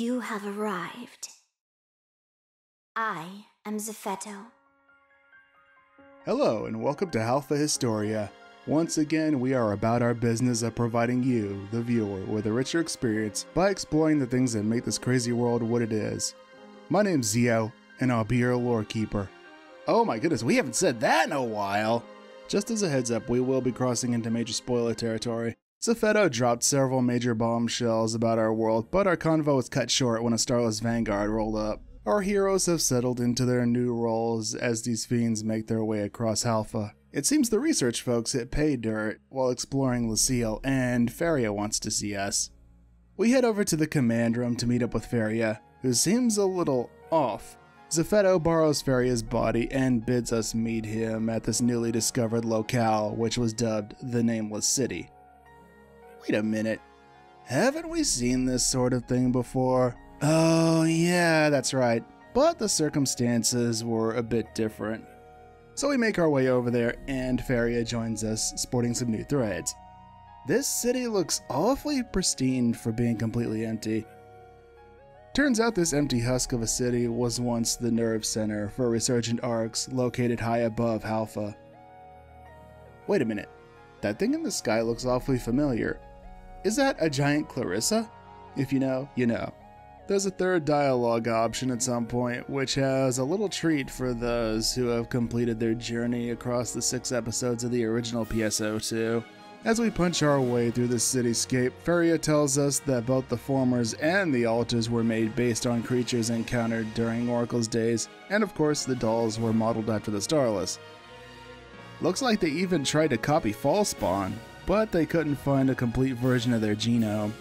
You have arrived. I am Zephetto. Hello and welcome to Halpha Historia. Once again, we are about our business of providing you, the viewer, with a richer experience by exploring the things that make this crazy world what it is. My name's Zio, and I'll be your lore keeper. Oh my goodness, we haven't said that in a while! Just as a heads up, we will be crossing into major spoiler territory. Zephetto dropped several major bombshells about our world, but our convo was cut short when a starless vanguard rolled up. Our heroes have settled into their new roles as these fiends make their way across Halpha. It seems the research folks hit pay dirt while exploring Leciel, and Pharia wants to see us. We head over to the command room to meet up with Pharia, who seems a little off. Zephetto borrows Pharia's body and bids us meet him at this newly discovered locale, which was dubbed the Nameless City. Wait a minute, haven't we seen this sort of thing before? Oh yeah, that's right, but the circumstances were a bit different. So we make our way over there and Pharia joins us, sporting some new threads. This city looks awfully pristine for being completely empty. Turns out this empty husk of a city was once the nerve center for resurgent arcs located high above Halpha. Wait a minute, that thing in the sky looks awfully familiar. Is that a giant Clarissa? If you know, you know. There's a third dialogue option at some point, which has a little treat for those who have completed their journey across the 6 episodes of the original PSO2. As we punch our way through the cityscape, Pharia tells us that both the formers and the altars were made based on creatures encountered during Oracle's days, and of course the dolls were modeled after the starless. Looks like they even tried to copy Fallspawn, but they couldn't find a complete version of their genome.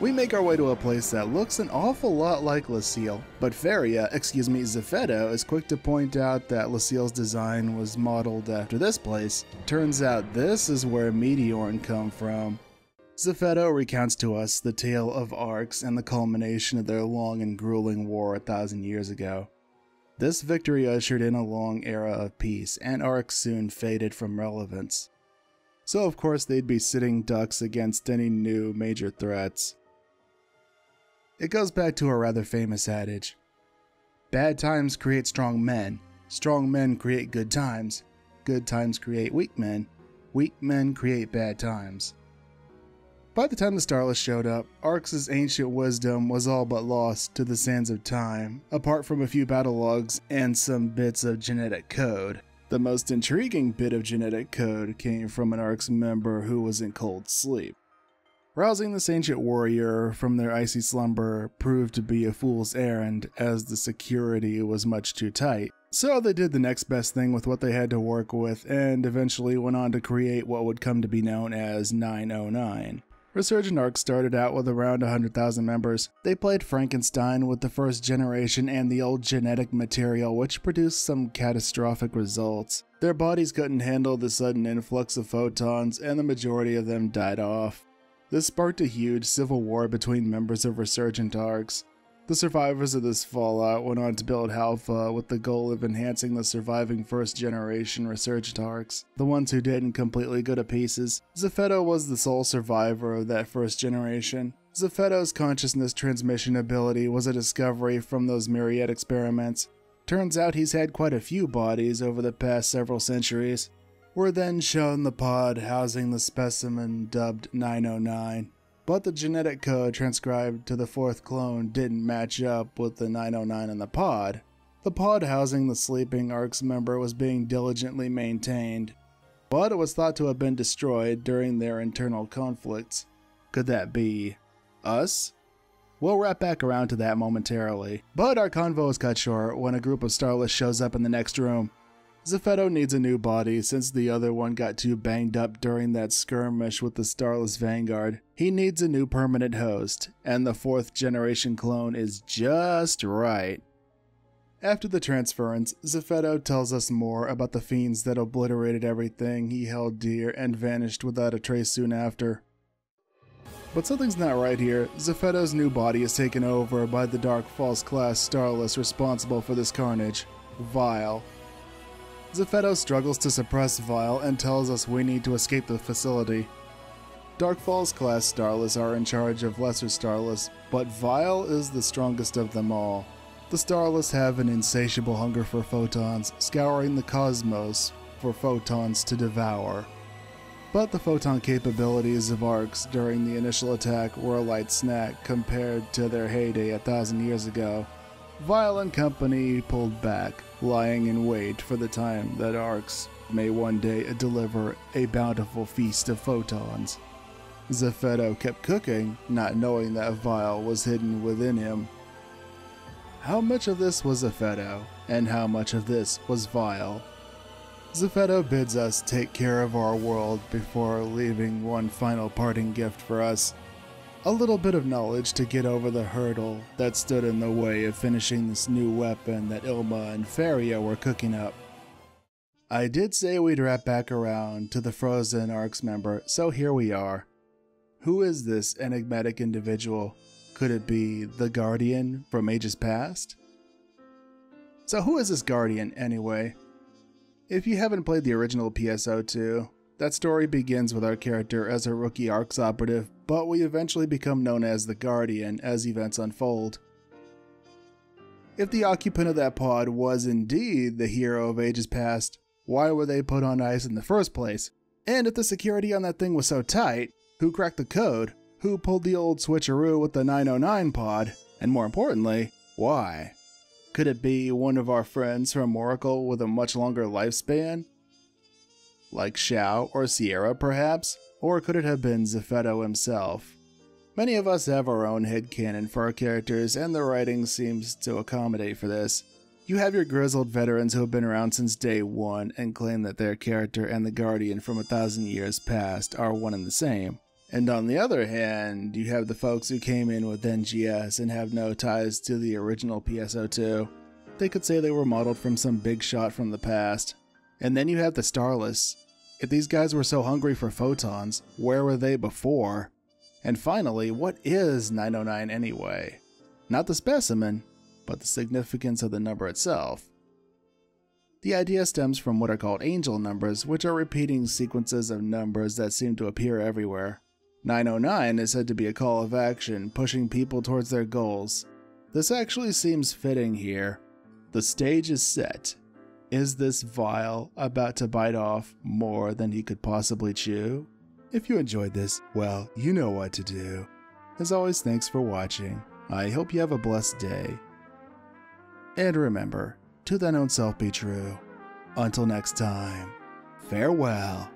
We make our way to a place that looks an awful lot like Leciel, but Zephetto is quick to point out that Leciel's design was modeled after this place. Turns out this is where Meteorn come from. Zephetto recounts to us the tale of Arcs and the culmination of their long and grueling war 1,000 years ago. This victory ushered in a long era of peace, and Arcs soon faded from relevance. So of course they'd be sitting ducks against any new major threats. It goes back to a rather famous adage. Bad times create strong men create good times create weak men create bad times. By the time the Starless showed up, Arcs' ancient wisdom was all but lost to the sands of time, apart from a few battle logs and some bits of genetic code. The most intriguing bit of genetic code came from an Arcs member who was in cold sleep. Rousing this ancient warrior from their icy slumber proved to be a fool's errand, as the security was much too tight. So they did the next best thing with what they had to work with, and eventually went on to create what would come to be known as 909. Resurgent Arcs started out with around 100,000 members. They played Frankenstein with the first generation and the old genetic material, which produced some catastrophic results. Their bodies couldn't handle the sudden influx of photons, and the majority of them died off. This sparked a huge civil war between members of Resurgent Arcs. The survivors of this fallout went on to build Halpha with the goal of enhancing the surviving first generation Resurgent Arcs, the ones who didn't completely go to pieces. Zephetto was the sole survivor of that first generation. Zephetto's consciousness transmission ability was a discovery from those myriad experiments. Turns out he's had quite a few bodies over the past several centuries. We're then shown the pod housing the specimen dubbed 909. But the genetic code transcribed to the 4th clone didn't match up with the 909 in the pod. The pod housing the sleeping Arcs member was being diligently maintained, but it was thought to have been destroyed during their internal conflicts. Could that be us? We'll wrap back around to that momentarily, but our convo is cut short when a group of Starless shows up in the next room. Zephetto needs a new body since the other one got too banged up during that skirmish with the Starless Vanguard. He needs a new permanent host, and the 4th generation clone is just right. After the transference, Zephetto tells us more about the fiends that obliterated everything he held dear and vanished without a trace soon after. But something's not right here. Zephetto's new body is taken over by the Dark False class Starless responsible for this carnage, Vile. Zephetto struggles to suppress Vile and tells us we need to escape the facility. Darkfall's class starless are in charge of lesser starless, but Vile is the strongest of them all. The starless have an insatiable hunger for photons, scouring the cosmos for photons to devour. But the photon capabilities of arcs during the initial attack were a light snack compared to their heyday 1,000 years ago. Vile and company pulled back, lying in wait for the time that arcs may one day deliver a bountiful feast of photons. Zephetto kept cooking, not knowing that Vile was hidden within him. How much of this was Zephetto, and how much of this was Vile? Zephetto bids us take care of our world before leaving one final parting gift for us. A little bit of knowledge to get over the hurdle that stood in the way of finishing this new weapon that Ilma and Pharia were cooking up. I did say we'd wrap back around to the Frozen Arcs member, so here we are. Who is this enigmatic individual? Could it be the Guardian from ages past? So who is this Guardian anyway? If you haven't played the original PSO2, that story begins with our character as a rookie Arcs operative, but we eventually become known as the Guardian as events unfold. If the occupant of that pod was indeed the hero of ages past, why were they put on ice in the first place? And if the security on that thing was so tight, who cracked the code? Who pulled the old switcheroo with the 909 pod? And more importantly, why? Could it be one of our friends from Oracle with a much longer lifespan? Like Xiao or Sierra perhaps? Or could it have been Zephetto himself? Many of us have our own headcanon for our characters, and the writing seems to accommodate for this. You have your grizzled veterans who have been around since day one and claim that their character and the Guardian from 1,000 years past are one and the same. And on the other hand, you have the folks who came in with NGS and have no ties to the original PSO2. They could say they were modeled from some big shot from the past. And then you have the starless. If these guys were so hungry for photons, where were they before? And finally, what is 909 anyway? Not the specimen, but the significance of the number itself. The idea stems from what are called angel numbers, which are repeating sequences of numbers that seem to appear everywhere. 909 is said to be a call of action, pushing people towards their goals. This actually seems fitting here. The stage is set. Is this Vile about to bite off more than he could possibly chew? If you enjoyed this, well, you know what to do. As always, thanks for watching. I hope you have a blessed day. And remember, to thine own self be true. Until next time, farewell.